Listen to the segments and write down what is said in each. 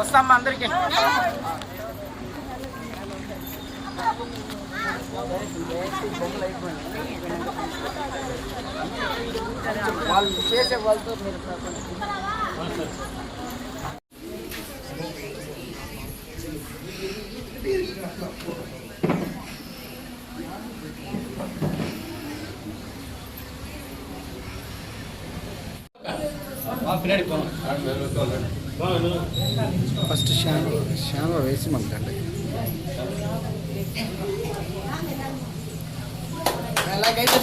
వస్తామ్మా అందరికి. వాళ్ళు చేసే వాళ్ళతో మీరు ఫస్ట్ శామ వేసి మనకండి అలాగైతే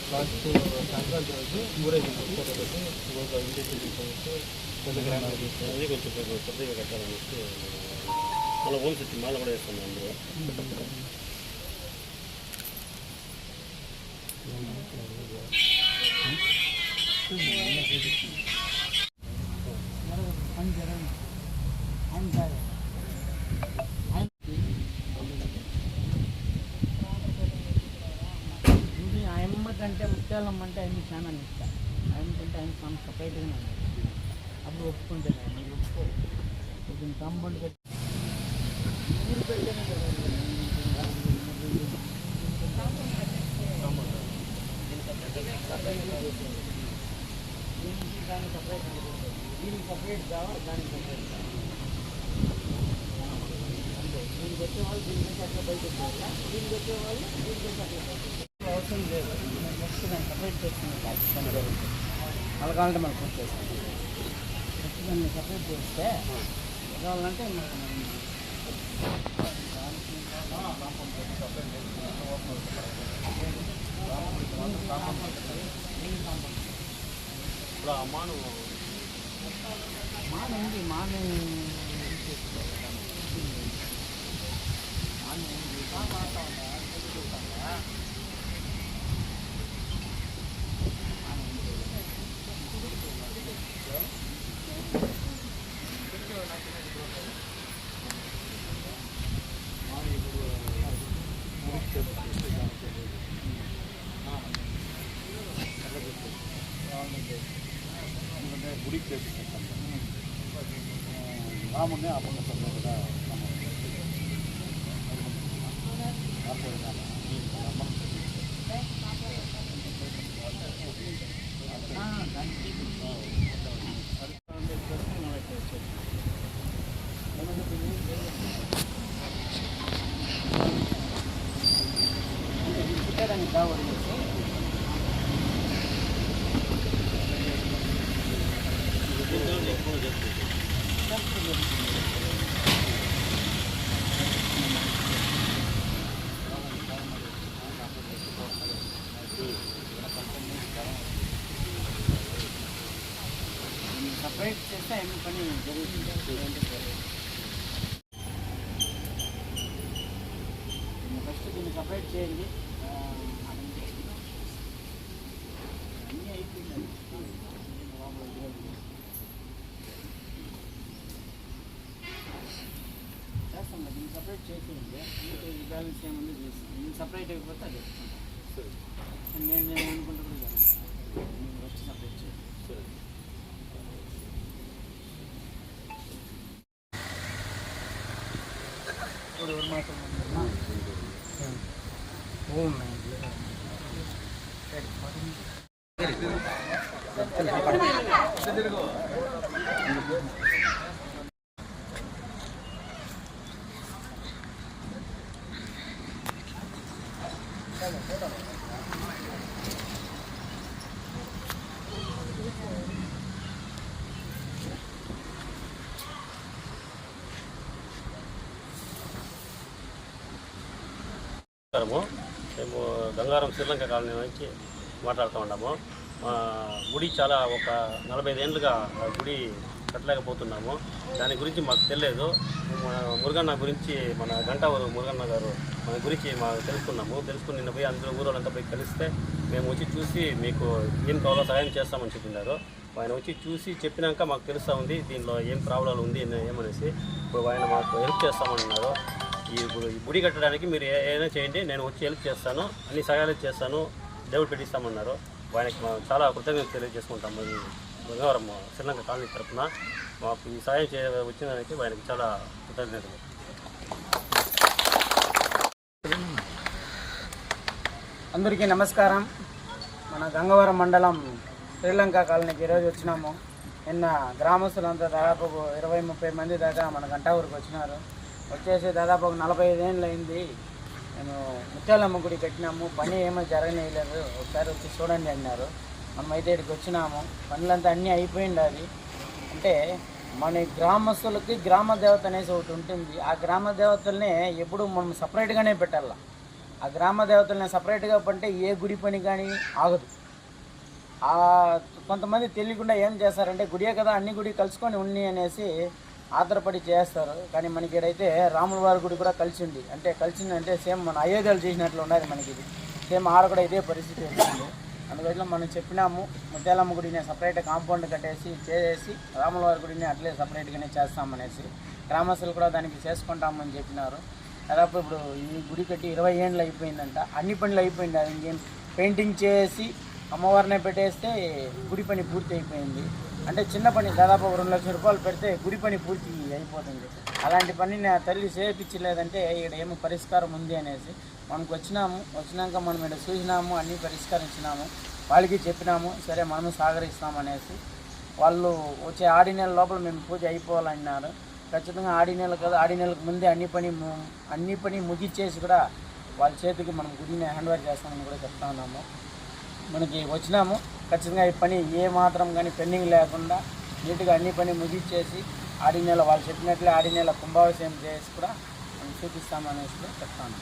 ఫస్ట్ సంక్రాంతి రోజు ఊరేగింపు ఫోటో పెట్టి ఇంటికి తీసుకొచ్చి కొంచెం కొద్దిగా కట్టాలనేసి మళ్ళీ ఓన్ సిటీ మాల కూడా వేస్తాను అందరూ. అంటే ముత్యాలమ్మ అంటే ఆయన చాలా ఇష్టం. ఆయనకంటే ఆయన సమ్ సపరేట్గా అప్పుడు ఒప్పుకుంటాను. నేను ఒప్పుకో కొంచెం కాంపౌండ్ పెట్టి మీరు పెట్టాను కదా దానికి సపరేట్ దీనికి సపరేట్ కావాలి, దానికి సపరేట్ కావాలి. అంటే దీనికి వచ్చేవాళ్ళు దీనికి అట్లా బయట వచ్చేవాళ్ళ, దీనికి వచ్చేవాళ్ళు దీనికి అట్లా అవసరం లేదు. నెక్స్ట్ దాన్ని సపరేట్ చేసుకునే అలా కావాలంటే మనకు వచ్చేస్తాం. నెక్స్ట్ దాన్ని సపరేట్ చేస్తే కావాలంటే మాను ఉంది. మాను గుడికి చేపిస్తాం రాముడిని అప్పుడు కూడా సపరేట్ చేస్తే ఏమి పని జరుగుతుంది. ఫస్ట్ దీన్ని సపరేట్ చేయండి. అన్నీ అయిపోయింది. చేస్తాం కదా, దీన్ని సపరేట్ చేసేయండి. ఈ బ్యాలెన్స్ ఏముంది చేస్తాం. దీన్ని సపరేట్ అయిపోతే అది నేను అనుకుంటూ కూడా ఫస్ట్ సపరేట్ చేయండి. ఎవరు మాట్లాడుతున్నారు? మేము గంగారం శ్రీలంక కాలనీ నుంచి మాట్లాడుతూ ఉన్నాము. మా గుడి చాలా ఒక 45 ఏళ్ళుగా ఆ గుడి కట్టలేకపోతున్నాము. దాని గురించి మాకు తెలియదు. మురుగన్న గురించి మన గంటావూరు మురుగన్న గారు మన గురించి మాకు తెలుసుకుని నిన్న పోయి అందరూ ఊరోళ్ళంతా పోయి కలిస్తే మేము వచ్చి చూసి మీకు ఏం కావాలో సహాయం చేస్తామని చెప్పినారు. ఆయన వచ్చి చూసి చెప్పినాక మాకు తెలుస్తూ ఉంది దీనిలో ఏం ప్రాబ్లం ఉంది ఏమనేసి. ఇప్పుడు ఆయన మాకు హెల్ప్ చేస్తామన్నారు. ఈ గుడి కట్టడానికి మీరు ఏదైనా చేయండి, నేను వచ్చి హెల్ప్ చేస్తాను, అన్ని సహాయాలు చేస్తాను, దేవుడు పెట్టిస్తామన్నారు. ఆయనకి చాలా కృతజ్ఞత తెలియజేసుకుంటాము. ఈ గంగవరం శ్రీలంక కాలనీ తరఫున మాకు ఈ సహాయం వచ్చినందుకు ఆయనకి చాలా కృతజ్ఞతలు. అందరికీ నమస్కారం. మన గంగవరం మండలం శ్రీలంక కాలనీకి ఈరోజు వచ్చినాము. నిన్న గ్రామస్తులంతా దాదాపు 20-30 మంది దాకా మన గంటావూరుకి వచ్చినారు. వచ్చేసి దాదాపు ఒక 45 ఏళ్ళు అయింది. మేము ముత్యాలమ్మ గుడి కట్టినాము, పని ఏమీ జరగనేయలేదు, ఒకసారి వచ్చి చూడండి అన్నారు. మనమైతే ఇక్కడికి వచ్చినాము. పనులంతా అన్నీ అయిపోయింది. అది అంటే మన గ్రామస్తులకి గ్రామ దేవత అనేసి ఒకటి ఉంటుంది. ఆ గ్రామ దేవతల్ని ఎప్పుడు మనం సపరేట్గానే పెట్టాలి. ఆ గ్రామ దేవతల్ని సపరేట్గా పంటే ఏ గుడి పని కానీ ఆగదు. కొంతమంది తెలియకుండా ఏం చేస్తారంటే గుడియే కదా అన్ని గుడి కలుసుకొని ఉన్ని అనేసి ఆధారపడి చేస్తారు. కానీ మనకి ఇక్కడైతే రాముల వారి గుడి కూడా కలిసింది. అంటే కలిసిందంటే సేమ్ మన అయోధ్యలు చేసినట్లు ఉన్నది మనకి. ఇది సేమ్ ఆడ కూడా ఇదే పరిస్థితి వచ్చింది. అందువల్ల మనం చెప్పినాము ముత్యాలమ్మ గుడిని సపరేట్ కాంపౌండ్ కట్టేసి చేసి రాముల వారి గుడిని అట్లే సపరేట్గానే చేస్తామనేసి గ్రామస్తులు కూడా దానికి చేసుకుంటామని చెప్పినారు. దాదాపు ఇప్పుడు ఈ గుడి కట్టి 20 ఏళ్ళు అయిపోయిందంట. అన్ని పనులు అయిపోయింది. అది ఇంకేం పెయింటింగ్ చేసి అమ్మవారినే పెట్టేస్తే గుడి పని పూర్తి అయిపోయింది. అంటే చిన్న పని దాదాపు 2 లక్షల రూపాయలు పెడితే గుడి పని పూర్తి అయిపోతుంది. అలాంటి పని నా తల్లి చేయించలేదంటే ఇక్కడ ఏమో పరిష్కారం ఉంది అనేసి మనకు వచ్చినాక మనం ఇక్కడ చూసినాము, అన్నీ పరిష్కరించినాము, వాళ్ళకి చెప్పినాము. సరే మనము సహకరిస్తామనేసి వాళ్ళు వచ్చే ఆడి నెల లోపల మేము పూజ అయిపోవాలన్నారు. ఖచ్చితంగా ఆడి నెల కదా, ఆడి నెలకు ముందే అన్ని పని ముగిచ్చేసి కూడా వాళ్ళ చేతికి మనం గుడిని హ్యాండ్ ఓవర్ చేస్తామని కూడా చెప్తా ఉన్నాము. మనకి వచ్చినాము ఖచ్చితంగా ఈ పని ఏ మాత్రం కానీ పెండింగ్ లేకుండా నీట్గా అన్ని పని ముగిచ్చేసి ఆడి నెల వాళ్ళు చెప్పినట్లే ఆడి నెల కుంభాభిషేకం చేసి కూడా మనం చూపిస్తామనేసి చెప్తాను.